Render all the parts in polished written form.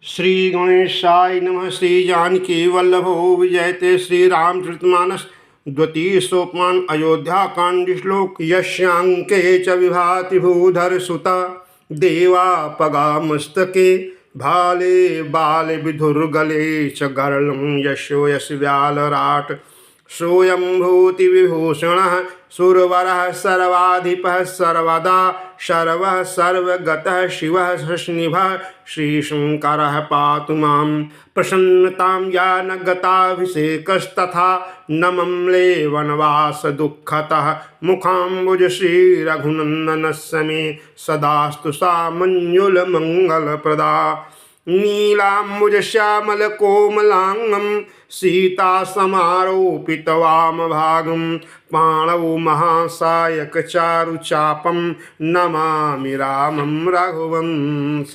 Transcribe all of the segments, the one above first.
श्री गणेशाय नमः। श्री जानकी वल्लभो विजयते। श्री रामचरितमानस द्वितीय सोपान अयोध्याकांड श्लोक। यस्यांके च विभाति भूधर सुता देवापगा मस्तके भाले बाल विधुर्गले च गरलं यशो यश व्यालराट सोऽयंभूति विभूषणः सुरवरः सर्वाधिपः सर्वदा सर्वः सर्वगतः शिवः शनिभः श्रीशंकरः पातु मां प्रसन्नतां या न गताभिषेकस्तथा न मम्ले वनवास दुःखतः मुखाम्बुज श्रीरघुनन्दनस्य मे सदास्तु सा मञ्जुलमङ्गलप्रदा नीलाम्बुज श्यामल कोमलांगं सीता समारोपितवामभागं पाणौ महासायक चारुचापं नमामि रामं रघुवंशनाथम्।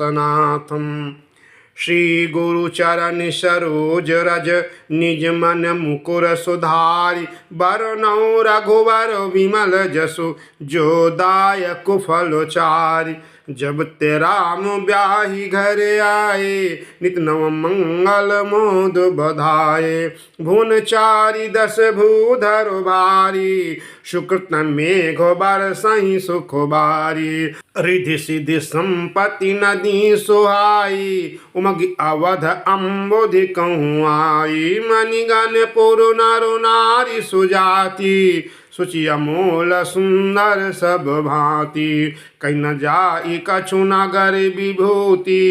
श्री गुरुचरण सरोज रज निज मन मुकुर सुधारि बरनौ रघुवर विमल जसु जो दायक फलचारि। जब ते राम ब्याहि घर आए नित नव मंगल मोद बधाए। भुवन चारि दस भूधर भारी सुकृत मेघ बरसहि सुख बारी। रिधि सिद्धि संपत्ति नदी सुहाई उमग अवध अम्बुधि कहूँ आई। मणिगण पुर नर नारी सुजाति सुचि अमोल सुंदर सब भांति। कहीं न जाई कछु नगर विभूति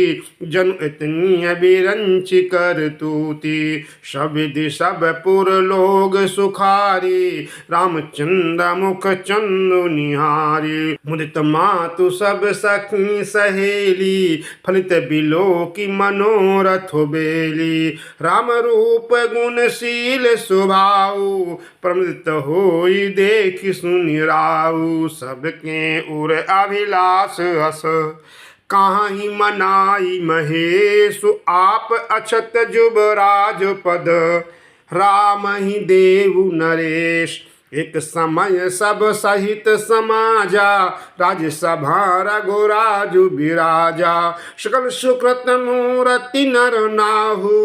जन इतनी बिरंचि कर तूति। सब विधि सब पुर लोग सुखारी रामचंद्र मुख चंदु निहारी। मुदित मातु सब सखी सहेली फलित बिलो की मनोरथ बेली। राम रूप गुणशील स्वभाव प्रमदित होई देखि सुनि राउ। सबके उर अभिलाष हस काहि मनाई महेशु आप अछत जुबराज पद। राम ही देवु नरेश एक समय सब सहित समाजा। राज्यसभा रघुराजु बिराजा सकल सुकृत मूर्ति नर नाहु।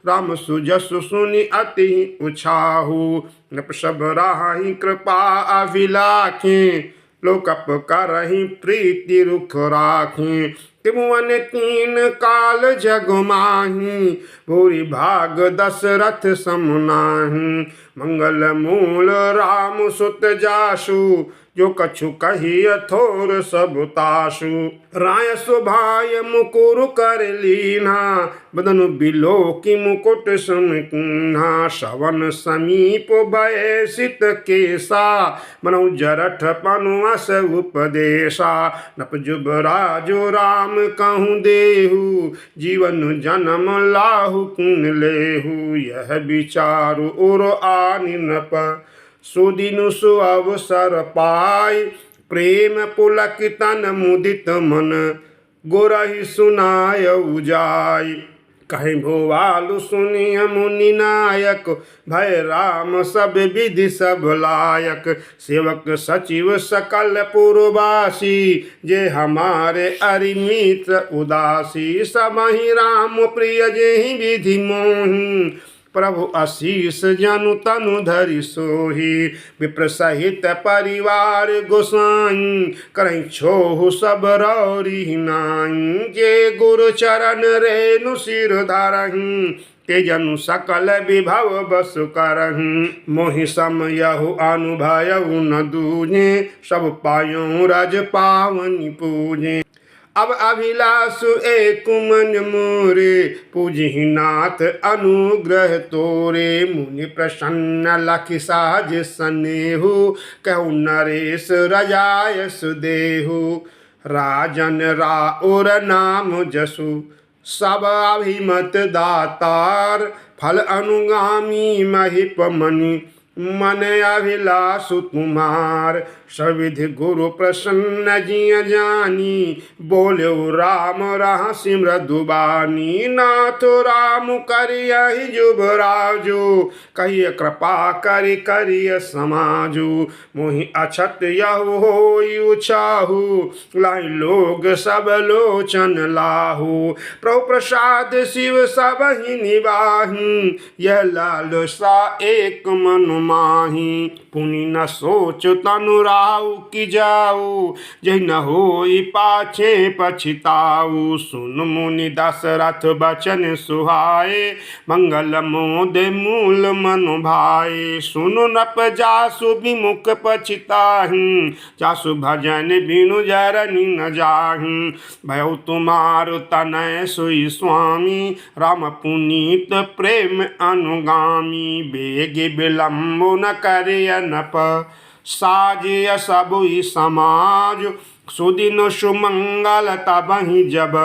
राम सुजसु सुनि अति उछाहु नप सब राहि कृपा अभिलाखें। लोकप करहि प्रीति रुख राखें। त्रिभुवन तीन काल जग माही भूरि भाग दशरथ सम नाहि। मंगल मूल राम सुत जासु जो कछु कही अथोर सब तासु। राय सुभाय मुकुर कर लीना बदनु बिलो की मुकुट सुनकीना। श्रवण समीप भय सित केसा मनौ जरठ पनुअस उपदेशा। नप जुबराजु राम कहूँ देहु जीवन जन्म लाहु कुन लेहु। यह विचारु उर आनि नप सुदिनु सुअवसर पाय। प्रेम पुलक तन मुदित मन गुरहि सुनाय उजाय। कहीं भुवालु सुनिय मुनि नायक भय राम सब विधि सब लायक। सेवक सचिव सकल पुरवासी जे हमारे अरिमित्र उदासी। सबहि राम प्रिय जेहि विधि मोहि प्रभु आशीष जनु तनु धरि सोही। विप्र सहित परिवार गोसाई करहि छोहु सब रौरी नाई। जे गुरु चरण रेणु सिर धरहि ते जनु सकल विभव बस करहि। मोहि समयहु अनुभयउ न दूजे सब पायो रज पावनि पूजे। अब अभिलाषु एक मन मोरे पूजहि नाथ अनुग्रह तोरे। मुनि प्रसन्न लखि साज सनेहु कहु नरेश रजाय सुदेहु। राजन राउर नाम जसु सब अभिमत दातार। फल अनुगामी महिप मणि मन अभिलाषु कुमार। सविधि गुरु प्रसन्न जिय जानी, बोल्यो राम रहा सिमरदु बानी। नाथ राम करियहि जुबराजु, कहिय कृपा करि करिय समाजु। मोहि अछत यहु होई उछाहु, लाई लोग सब लोचन लाहु। प्रभु प्रसाद शिव सब ही निवाही, यह लालसा एक मन माही। पुनि न सोच तनु राहु कि जाऊ, जहि न होई पाछे पछिताऊ। सुन मुनि दशरथ बचन सुहाए, मंगल मोद मूल मनु भाए। सुनु नप जासु विमुख पछिताहि, जासु भजन बिनु जरनी न जाहि। भयउ तुम्हार तनय सोई स्वामी, राम पुनीत प्रेम अनुगामी। बेग विलम्ब न करिय नप, साजिय सबुई समाज। सुदिन सुमंगल तबहि जब,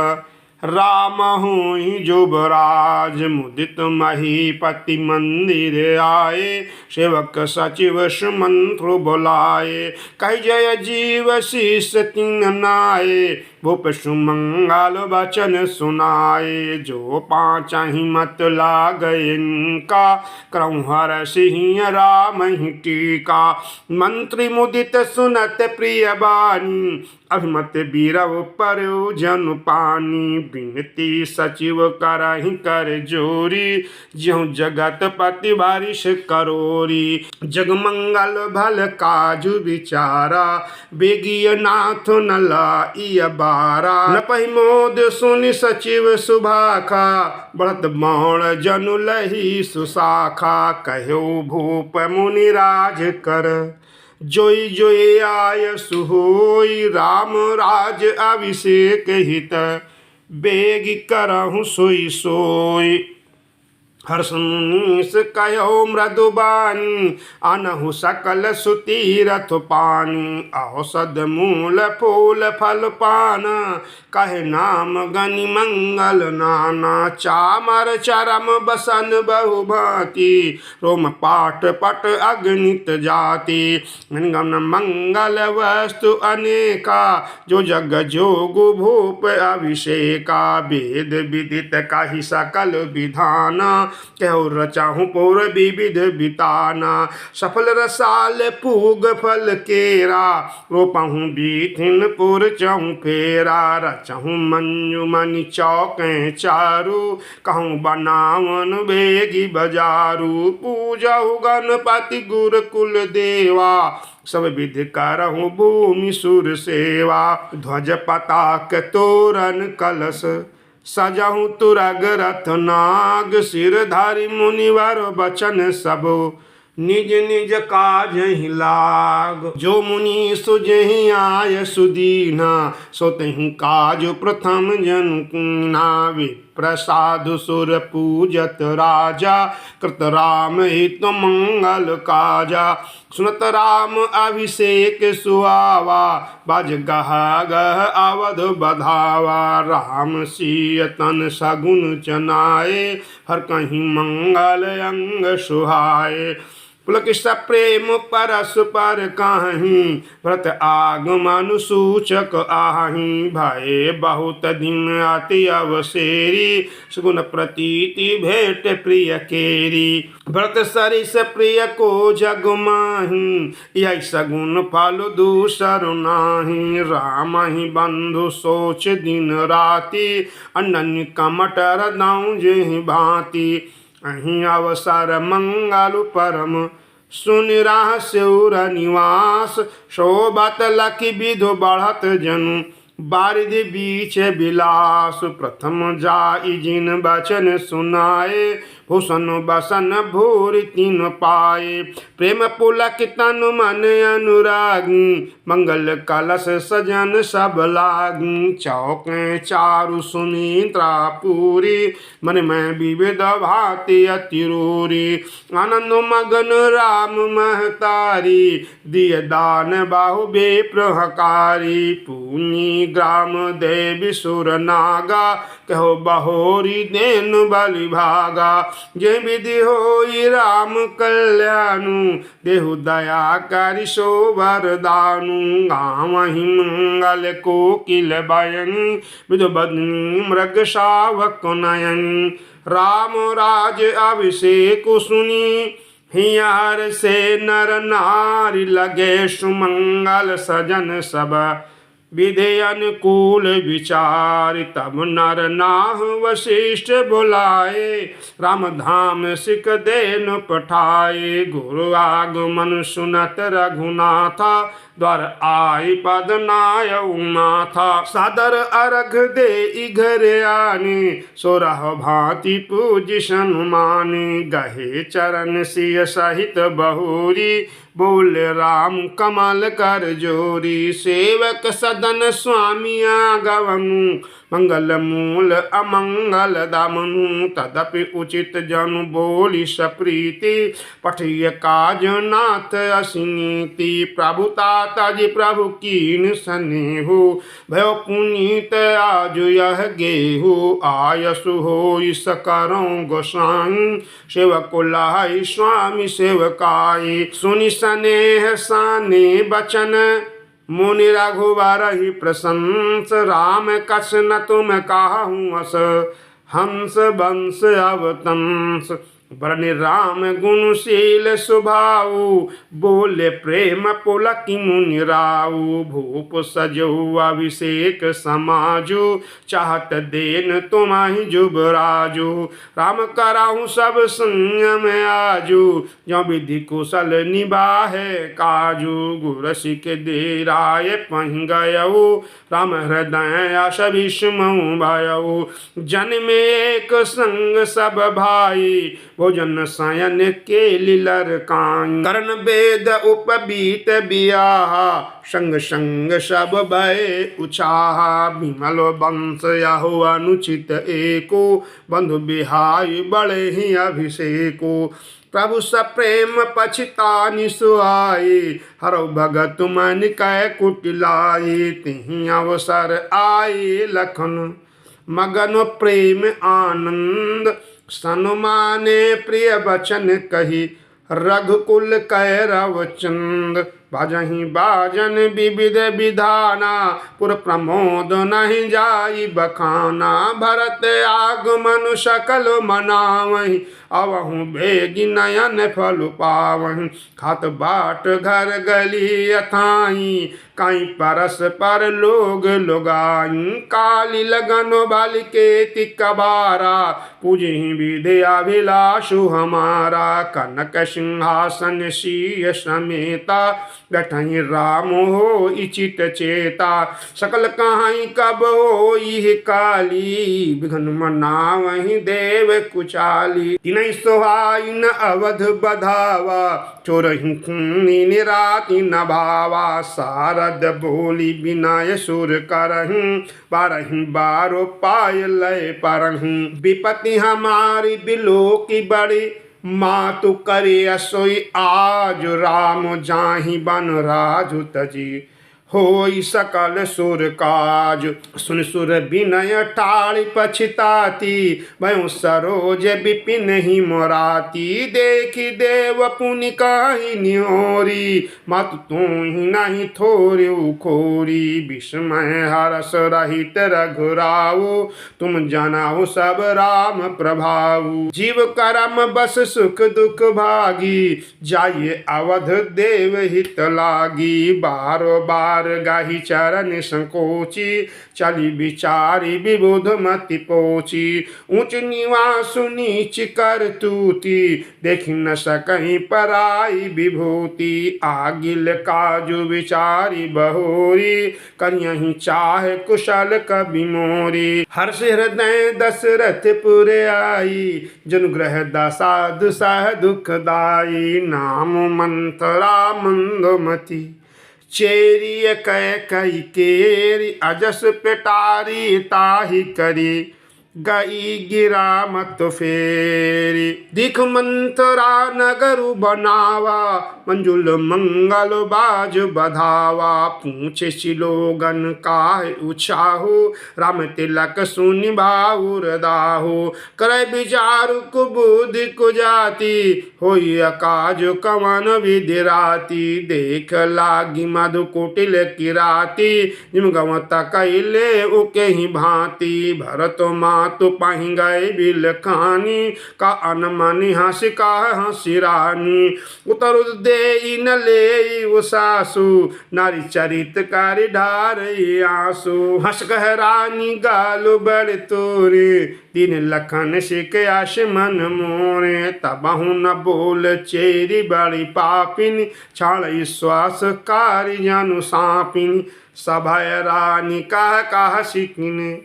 राम होई जुबराज। मुदित महीपति मंदिर आए, सेवक सचिव सुमंत्र बुलाए। कहि जय जीव शीस तिन नाए, भूप सुमंगल वचन सुनाए। जो पाँचहि मत लागय इनका, करहु हरषि राम ही टीका। मंत्री मुदित सुनत प्रिय बानी, अभिमत बीरव परु जनु पानी। बिनती सचिव करहि कर जोरी, ज्यों जगत पति बारिश करोरी। जगमंगल भल काजु विचारा, बेगिय नाथ न लाइय बारा। नपहि मोद सुनि सचिव सुभाखा, बढ़त बाण जनु लही सुशाखा। कह्यो भूप मुनि राज कर, जोई जोई आय सुहोई। राम राज अभिषेक हित, बेग करहु सोई सोई। हर्षमुनीस कहो मृदुबानी, अनहु सकल सुतीरथ पानी। औषध मूल फूल फल पान, कहे नाम गनि मंगल नाना। चामर चरम बसन बहु भांति, रोम पाट पट अगणित जाति। गम मंगल वस्तु अनेका, जो जग जोगु भूप अभिषेका। वेद विदित कहि सकल विधाना, कहो रचाहूँ पुर विविध बिताना। सफल रसाल पूग फल केरा, रोपहूँ बीथिन पुर चहु फेरा। रचहूँ मंजु मनि चौकें चारू, कहूँ बनावन बेगी बजारू। पूजहु गणपति गुर कुल देवा, सब विधि करहूँ भूमि सुर सेवा। ध्वज पताक तोरण कलश, सजहूँ तुरग रथ नाग। सिरधारी मुनिवर बचन सबो, निज निज काज ही लाग। जो मुनि सुजहि आय सुदीना, सो तहि काज प्रथम जनुकीना। प्रसादु सुर पूजत राजा, कृत राम हित मंगल काजा। सुनत राम अभिषेक सुहावा, बाज गह गह अवध बधावा। राम सिय तन सगुन चनाए, हर कहीं मंगल अंग सुहाए। पुलकित प्रेम परस पर काहीं, व्रत आगमन सूचक आहीं। भय बहुत दिन अति अवसेरी, सुगुन प्रतीति भेंट प्रिय केरी। व्रत सरिस प्रिय को जग माही, यही सगुन फल दूसर नाही। राम ही बंधु सोच दिन राति, अनन्य कमटर दाऊं जेहि भांति। अहीं अवसर मंगल परम, सुनि रहस्युर निवास। शोभत लखि विधु बढ़त जनु, बारिधि बीच विलास। प्रथम जाई जिन बचन सुनाए, भूषण बसन भूरि तीन पाए। प्रेम पुलकित तनु मन अनुरागी, मंगल कलश सजन सब लागी। चौके चारु सुमित्रा पूरी, मन में विविध भांति अतिरूरी। आनंद मगन राम महतारी, दिय दान बाहु बेप्रहकारी। पुनि ग्राम देवी सुर नागा कहो बहोरी देन बलि भागा जे विधि होई राम कल्याणु देहु दया करि सो वरदानु गावहि मंगल कोकिल बयनि विधु बदनी मृग शावक नयनि राम राज अभिषेक सुनी हियार से नर नारी लगे सुमंगल सजन सब विधि अनुकूल विचार तब नर नाह वशिष्ठ बुलाए राम धाम सिख देन पठाए गुरु आगमन सुनत रघुनाथा द्वार आई पद नाय माथा सादर अर्घ दे घर आने सोरह भांति पूज सनुमानी गहे चरण सिय सहित बहुरी बोल राम कमल कर जोरी सेवक सदन स्वामिया गवनु मंगल मूल अमंगल दामनु तदपि उचित जनु बोली सप्रीति पठिय काज नाथ असिनीति प्रभुता तज प्रभु कीन स्नेहु भयो पुनीत आज यह गेहु आयसु होई सकरों गोसाई सेवक लाइ स्वामी सेवकाई सुनि स्नेह साने बचन मुनि रघुवर ही प्रशंस राम कछ न तुम काहूँ अस हंस बंस अवतंस वरनि राम गुणशील सुभाऊ बोले प्रेम पुलक मुनि राऊ भूप सजो अभिषेक समाजु चाहत देन तुम्हारी जुबराजु राम कराहूँ सब संयम आजू जो विधि कुशल निबाहे काजू गुरसिक दे राय पहि गयऊ राम हृदय आश विस्मऊ भयऊ जन में एक संग सब भाई भोजन शयन के लिलर कान करण वेद उपबीत बियाहा संग संग सब भय उछाहा विमल वंश यहो अनुचित एको बंधु बिहाई बड़े ही अभिषेको प्रभु सप्रेम पछतानि सुहाई हरौ भगत मन कै कुटिलाई तिहि अवसर आए लखन मगन प्रेम आनंद सनुमाने प्रिय वचन कही रघुकुल कैरव चंद बाजहि बाजन विविध विधाना पुर प्रमोद नहीं जाई बखाना भरत आगमन सकल मनावहि अवहु बेगी नयन फल पावहि खात बाट घर गली अथाई कहीं परस पर लोग लुगाई काली लगन बल के तिकबारा पूजहि विद्याभिलाषु हमारा कनक सिंहासन शीय समेता बैठहि राम हो इचित चेता सकल कहाई कब हो इह काली विघन मनावहि देव कुचाली तिनहि सोहाई न अवध बधावा चोरहि खूनी निराति न भावा सारद बोली बिनाय सुर करहि बारहि बारो पाय लय परहि विपत्ति हमारी बिलो की बड़ी मातु करे असोई आज राम जाहि बन राजु तजी होई सकल सुर काज सुन सुर विनय टाଳି पछताती भयउ सरोज विपिन ही मोराती देखी देव पुनि कहि निहोरी मत तू ही नहीं थोरी खोरी विस्मय हरस रहित रघुराऊ तुम जनाऊ सब राम प्रभाऊ जीव करम बस सुख दुख भागी जाइए अवध देव हित लागी बारो बार गाही चरण संकोची चली विचारी विबुध मति पोची ऊंच निवास नीच कर तूती देख न सकहीं पराई विभूति आगिल काजु विचारी बहोरी कन्यहि चाहे कुशल कवि मोरी हर्ष हृदय दशरथ पुर आई जन ग्रह दसाधु सह दुखदाई नाम मंत्रा मंदोमति चेरिय कै कई केरी अजस पेटारी ताहि करी गई गिरा मत फेरी। दिख मंतरा नगरु बनावा, मंजुल मंगल बाज बधावा। पूछे सिलोगन काहे उछाहु, राम तिलक सुनि बाउर दाहु। करे विचारु कुबुद्धि कुजाति, होई अकाज कवन विधि राति। देख लागी मधु कुटिल किराती, जिम गवत कैले उके ही भांति। भरत मातु पाहि गए बिलखानी, का अनमनि हंसी का हंसी रानी। उतर दे न ले वो सासु, नारी चरित कारी ढार आंसू। हंस कह रानी गालु बड़ तोरे, दिन लखन सिख आश मन मोरे। तबहु न बोल चेरी बड़ी पापिन, छाड़ श्वास कारी जानु सापिन। सभय रानी कह सिकिन,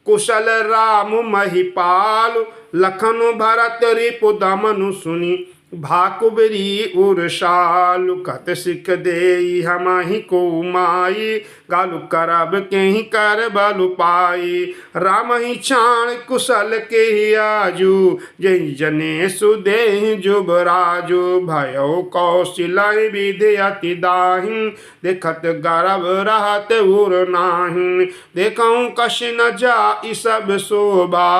कुशल राम महिपाल। लखन भरत रिपु दमनु सुनी, भाकुबरी उर्षालु। कत सिख देई हमहि को माई, गालु करब केहि कर बलु पाई। राम ही छाण कुशल के ही आजू, जहि जने सुदेहि जुबराजु। भयो कौशलहि विधि अति दाहिन, देखत गर्भ रहत उर नाहिन। देखऊँ कश न जाई सब शोभा,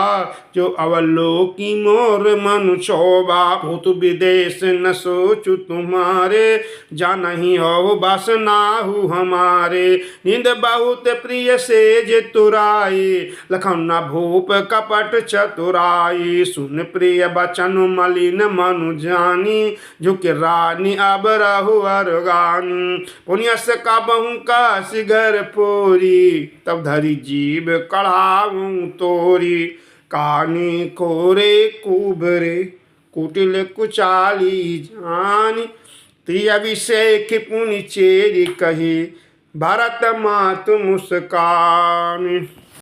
जो अवलोकी मोर मनु क्षोभा। भूत विदेश न सोचु तुम्हारे, जानहि हो बस नाहु हमारे। नींद बहुत प्रिय सेज तुराई, लखन न भूप कपट चतुराई। सुन प्रिय बचन मलिन मनु जानी, झुक रानी अब रहु अरगानी। पुण्यस का बहु का सिगर पोरी, तब धरी जीव कढ़ाऊं तोरी। कानी खोरे कुबरे, कुटिल कुचाली जानी। त्रि अभिषेक पुनि चेरी कही, भरत मातु मुस्कानी।